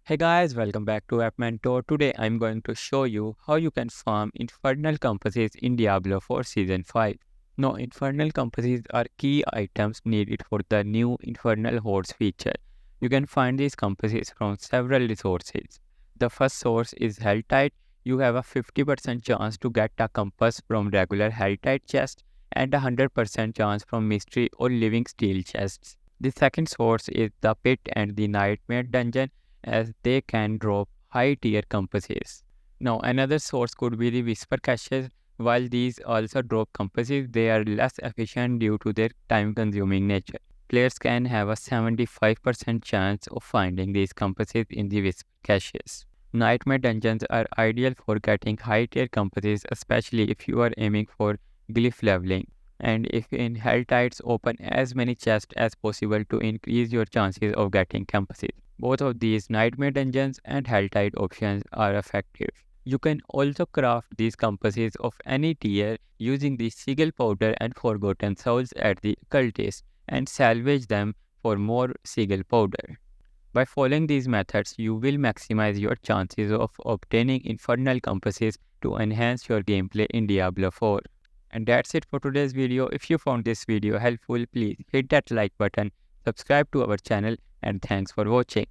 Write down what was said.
Hey guys, welcome back to App Mentor. Today I'm going to show you how you can farm Infernal Compasses in Diablo 4 Season 5. Now, Infernal Compasses are key items needed for the new Infernal Hordes feature. You can find these compasses from several resources. The first source is Helltide. You have a 50% chance to get a compass from regular Helltide chests and a 100% chance from mystery or living steel chests. The second source is the Pit and the Nightmare Dungeon, as they can drop high tier compasses. Now, another source could be the Whisper caches. While these also drop compasses, they are less efficient due to their time consuming nature. Players can have a 75% chance of finding these compasses in the Whisper caches. Nightmare dungeons are ideal for getting high tier compasses, especially if you are aiming for glyph leveling. And if in Helltides, open as many chests as possible to increase your chances of getting compasses. Both of these Nightmare Dungeons and Helltide options are effective. You can also craft these compasses of any tier using the Sigil Powder and Forgotten Souls at the Cultist and salvage them for more Sigil Powder. By following these methods, you will maximize your chances of obtaining Infernal Compasses to enhance your gameplay in Diablo 4. And that's it for today's video. If you found this video helpful, please hit that like button, subscribe to our channel, and thanks for watching.